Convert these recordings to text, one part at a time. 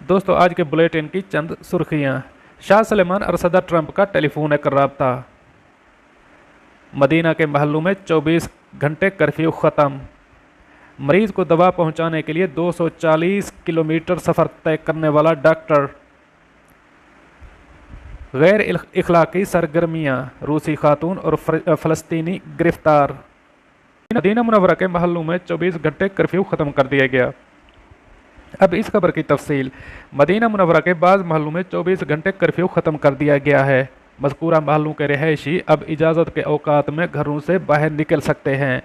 دوستو آج کے بلیٹن کی چند سرخیاں۔ شاہ سلمان اور صدر ٹرمپ کا ٹیلی فونک رابطہ۔ مدینہ کے محلوں میں 24 گھنٹے کرفیو ختم۔ مریض کو دوا پہنچانے کے لیے 240 کلومیٹر سفر طے کرنے والا ڈاکٹر۔ غیر اخلاقی سرگرمیاں، روسی خاتون اور فلسطینی گرفتار۔ مدینہ منورہ کے محلوں میں 24 گھنٹے کرفیو ختم کر دیا گیا۔ اب اس خبر کی تفصیل۔ مدینہ منورہ کے بعض محلوں میں 24 گھنٹے کرفیو ختم کر دیا گیا ہے۔ مذکورہ محلوں کے رہائشی اب اجازت کے اوقات میں گھروں سے باہر نکل سکتے ہیں۔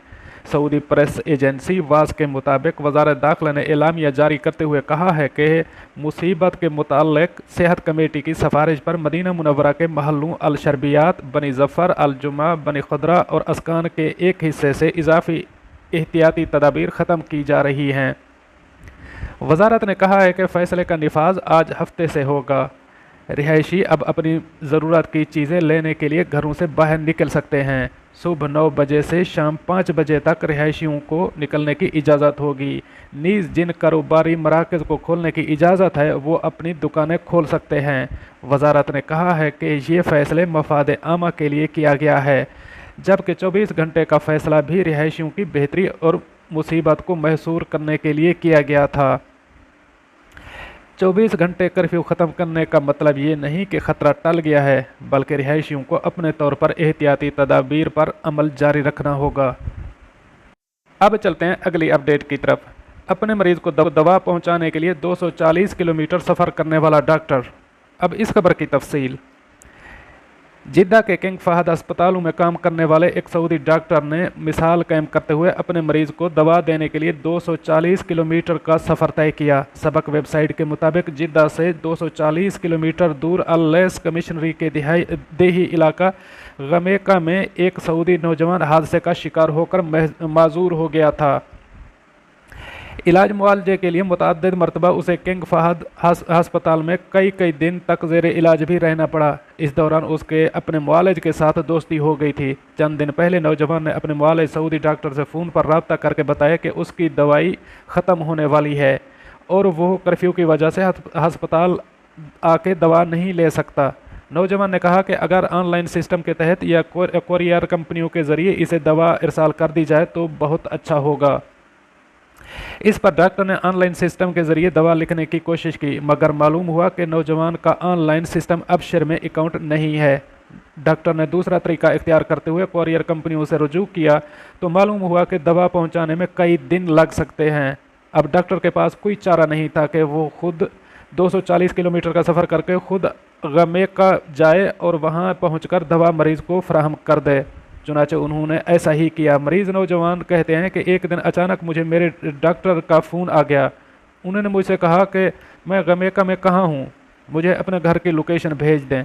سعودی پریس ایجنسی واس کے مطابق وزارت داخلہ نے اعلامیہ جاری کرتے ہوئے کہا ہے کہ مصیبت کے متعلق صحت کمیٹی کی سفارش پر مدینہ منورہ کے محلوں الشربیات، بنی ظفر، الجمعہ، بنی خضرہ اور اسکان کے ایک حصے سے اضافی احتیاطی تدابیر ختم کی جا رہی ہیں۔ وزارت نے کہا ہے کہ فیصلے کا نفاذ آج ہفتے سے ہوگا۔ رہائشی اب اپنی ضرورت کی چیزیں لینے کے لیے گھروں سے باہر نکل سکتے ہیں۔ صبح 9 بجے سے شام 5 بجے تک رہائشیوں کو نکلنے کی اجازت ہوگی۔ نیز جن کاروباری مراکز کو کھولنے کی اجازت ہے وہ اپنی دکانیں کھول سکتے ہیں۔ وزارت نے کہا ہے کہ یہ فیصلے مفاد عامہ کے لیے کیا گیا ہے، جبکہ 24 گھنٹے کا فیصلہ بھی رہائشیوں کی بہتری اور مصیبت کو محصور کرنے کے لیے کیا گیا تھا۔ 24 گھنٹے کرفیو ختم کرنے کا مطلب یہ نہیں کہ خطرہ ٹل گیا ہے، بلکہ رہائشیوں کو اپنے طور پر احتیاطی تدابیر پر عمل جاری رکھنا ہوگا۔ اب چلتے ہیں اگلی اپڈیٹ کی طرف۔ اپنے مریض کو دوا پہنچانے کے لیے 240 کلومیٹر سفر کرنے والا ڈاکٹر۔ اب اس خبر کی تفصیل۔ جدہ کے کنگ فہد ہسپتالوں میں کام کرنے والے ایک سعودی ڈاکٹر نے مثال قائم کرتے ہوئے اپنے مریض کو دوا دینے کے لیے 240 کلومیٹر کا سفر طے کیا۔ سبق ویب سائٹ کے مطابق جدہ سے 240 کلومیٹر دور اللیس کمشنری کے دیہی علاقہ غمیکا میں ایک سعودی نوجوان حادثے کا شکار ہو کر معذور ہو گیا تھا۔ علاج معالجے کے لیے متعدد مرتبہ اسے کنگ فہد ہسپتال میں کئی دن تک زیر علاج بھی رہنا پڑا۔ اس دوران اس کے اپنے معالج کے ساتھ دوستی ہو گئی تھی۔ چند دن پہلے نوجوان نے اپنے معالج سعودی ڈاکٹر سے فون پر رابطہ کر کے بتایا کہ اس کی دوائی ختم ہونے والی ہے اور وہ کرفیو کی وجہ سے ہسپتال آ کے دوا نہیں لے سکتا۔ نوجوان نے کہا کہ اگر آن لائن سسٹم کے تحت یا کوریئر کمپنیوں کے ذریعے اسے دوا ارسال کر دی جائے تو بہت اچھا ہوگا۔ اس پر ڈاکٹر نے آن لائن سسٹم کے ذریعے دوا لکھنے کی کوشش کی، مگر معلوم ہوا کہ نوجوان کا آن لائن سسٹم ابشر میں اکاؤنٹ نہیں ہے۔ ڈاکٹر نے دوسرا طریقہ اختیار کرتے ہوئے کوریئر کمپنیوں سے رجوع کیا تو معلوم ہوا کہ دوا پہنچانے میں کئی دن لگ سکتے ہیں۔ اب ڈاکٹر کے پاس کوئی چارہ نہیں تھا کہ وہ خود 240 کلومیٹر کا سفر کر کے خود غمیکا جائے اور وہاں پہنچ کر دوا مریض کو فراہم کر دے۔ چنانچہ انہوں نے ایسا ہی کیا۔ مریض نوجوان کہتے ہیں کہ ایک دن اچانک مجھے میرے ڈاکٹر کا فون آ گیا۔ انہوں نے مجھ سے کہا کہ میں غمیکا میں کہاں ہوں، مجھے اپنے گھر کی لوکیشن بھیج دیں۔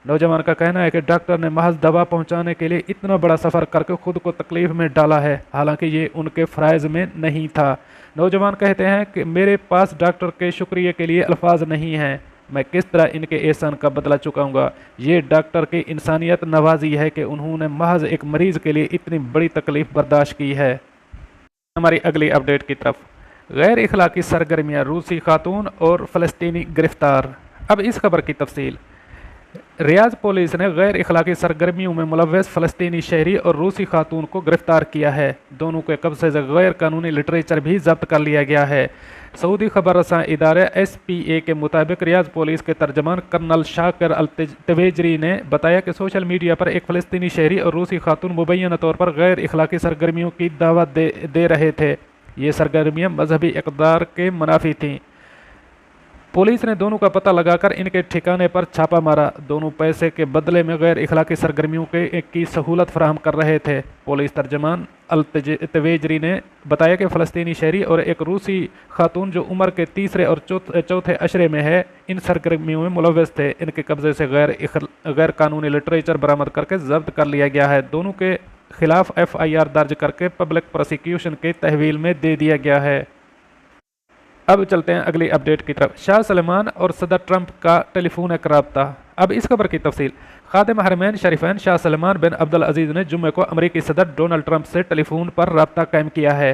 نوجوان کا کہنا ہے کہ ڈاکٹر نے محض دوا پہنچانے کے لیے اتنا بڑا سفر کر کے خود کو تکلیف میں ڈالا ہے، حالانکہ یہ ان کے فرائض میں نہیں تھا۔ نوجوان کہتے ہیں کہ میرے پاس ڈاکٹر کے شکریہ کے لیے الفاظ نہیں ہیں، میں کس طرح ان کے احسان کا بدلہ چکاؤں گا۔ یہ ڈاکٹر کی انسانیت نوازی ہے کہ انہوں نے محض ایک مریض کے لیے اتنی بڑی تکلیف برداشت کی ہے۔ ہماری اگلی اپڈیٹ کی طرف۔ غیر اخلاقی سرگرمیاں، روسی خاتون اور فلسطینی گرفتار۔ اب اس خبر کی تفصیل۔ ریاض پولیس نے غیر اخلاقی سرگرمیوں میں ملوث فلسطینی شہری اور روسی خاتون کو گرفتار کیا ہے۔ دونوں کے قبضے سے غیر قانونی لٹریچر بھی ضبط کر لیا گیا ہے۔ سعودی خبر رساں ادارے SPA کے مطابق ریاض پولیس کے ترجمان کرنل شاکر التویجری نے بتایا کہ سوشل میڈیا پر ایک فلسطینی شہری اور روسی خاتون مبینہ طور پر غیر اخلاقی سرگرمیوں کی دعوت دے رہے تھے۔ یہ سرگرمیاں مذہبی اقدار کے منافی تھیں۔ پولیس نے دونوں کا پتہ لگا کر ان کے ٹھکانے پر چھاپا مارا۔ دونوں پیسے کے بدلے میں غیر اخلاقی سرگرمیوں کی سہولت فراہم کر رہے تھے۔ پولیس ترجمان التویجری نے بتایا کہ فلسطینی شہری اور ایک روسی خاتون جو عمر کے تیسرے اور چوتھے عشرے میں ہے، ان سرگرمیوں میں ملوث تھے۔ ان کے قبضے سے غیر قانونی لٹریچر برآمد کر کے ضبط کر لیا گیا ہے۔ دونوں کے خلاف FIR درج کر کے پبلک پروسیکیوشن کے تحویل میں دے دیا گیا ہے۔ اب چلتے ہیں اگلی اپڈیٹ کی طرف۔ شاہ سلمان اور صدر ٹرمپ کا ٹیلی فونک رابطہ۔ اب اس خبر کی تفصیل۔ خادم حرمین شریفین شاہ سلمان بن عبدالعزیز نے جمعے کو امریکی صدر ڈونلڈ ٹرمپ سے ٹیلی فون پر رابطہ قائم کیا ہے۔